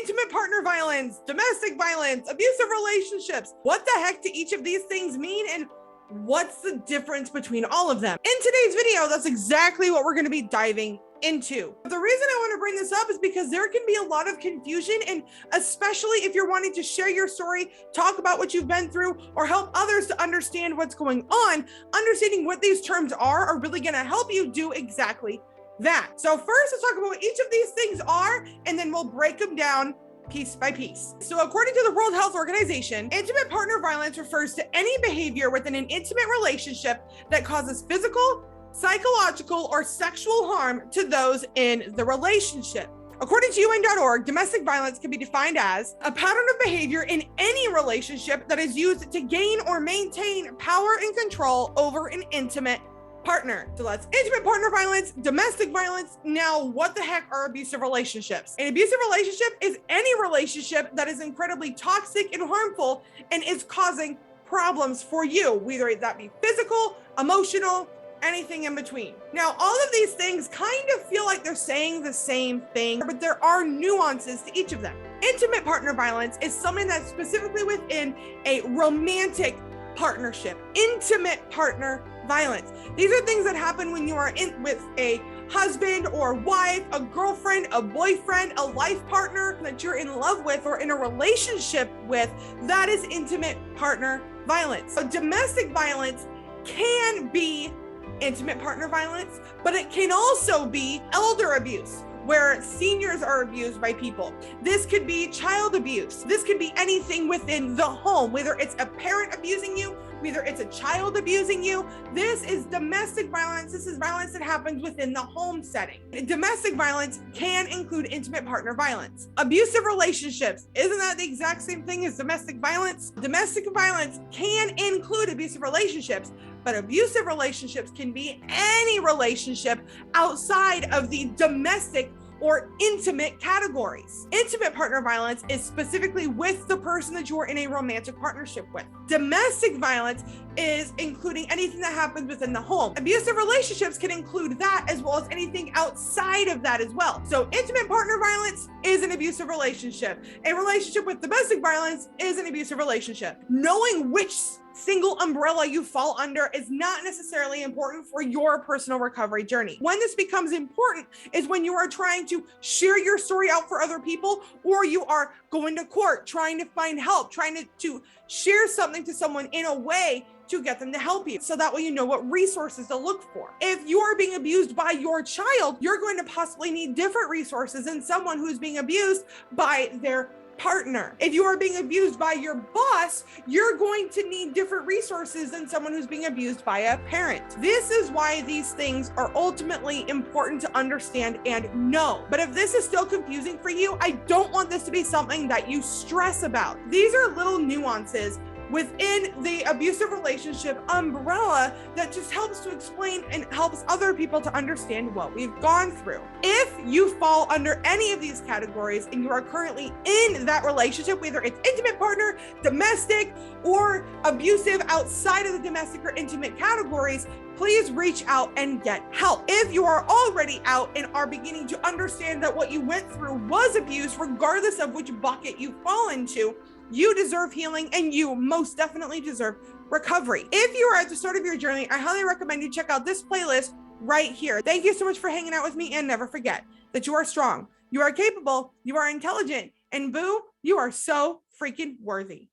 intimate partner violence, domestic violence, abusive relationships. What the heck do each of these things mean, and what's the difference between all of them? In today's video, that's exactly what we're going to be diving into. The reason I want to bring this up is because there can be a lot of confusion, and especially if you're wanting to share your story, talk about what you've been through, or help others to understand what's going on, understanding what these terms are really going to help you do exactly that. So first, let's talk about what each of these things are, and then we'll break them down piece by piece. So according to the World Health Organization, intimate partner violence refers to any behavior within an intimate relationship that causes physical, psychological, or sexual harm to those in the relationship. According to UN.org, domestic violence can be defined as a pattern of behavior in any relationship that is used to gain or maintain power and control over an intimate partner. So that's intimate partner violence, domestic violence. Now, what the heck are abusive relationships? An abusive relationship is any relationship that is incredibly toxic and harmful and is causing problems for you, whether that be physical, emotional, anything in between. Now, all of these things kind of feel like they're saying the same thing, but there are nuances to each of them. Intimate partner violence is something that's specifically within a romantic partnership. Intimate partner violence. These are things that happen when you are in with a husband or wife, a girlfriend, a boyfriend, a life partner that you're in love with or in a relationship with. That is intimate partner violence. So domestic violence can be intimate partner violence, but it can also be elder abuse, where seniors are abused by people. This could be child abuse. This could be anything within the home, whether it's a parent abusing you, whether it's a child abusing you. This is domestic violence. This is violence that happens within the home setting. Domestic violence can include intimate partner violence. Abusive relationships, isn't that the exact same thing as domestic violence? Domestic violence can include abusive relationships, but abusive relationships can be any relationship outside of the domestic or intimate categories. Intimate partner violence is specifically with the person that you are in a romantic partnership with. Domestic violence is including anything that happens within the home. Abusive relationships can include that, as well as anything outside of that as well. So intimate partner violence is an abusive relationship. A relationship with domestic violence is an abusive relationship. Knowing which single umbrella you fall under is not necessarily important for your personal recovery journey. When this becomes important is when you are trying to share your story out for other people, or you are going to court, trying to find help, trying to share something to someone in a way to get them to help you. So that way you know what resources to look for. If you are being abused by your child, you're going to possibly need different resources than someone who's being abused by their partner. If you are being abused by your boss, you're going to need different resources than someone who's being abused by a parent. This is why these things are ultimately important to understand and know. But if this is still confusing for you, I don't want this to be something that you stress about. These are little nuances within the abusive relationship umbrella that just helps to explain and helps other people to understand what we've gone through. If you fall under any of these categories and you are currently in that relationship, whether it's intimate partner, domestic, or abusive outside of the domestic or intimate categories, please reach out and get help. If you are already out and are beginning to understand that what you went through was abuse, regardless of which bucket you fall into, you deserve healing, and you most definitely deserve recovery. If you are at the start of your journey, I highly recommend you check out this playlist right here. Thank you so much for hanging out with me, and never forget that you are strong, you are capable, you are intelligent, and boo, you are so freaking worthy.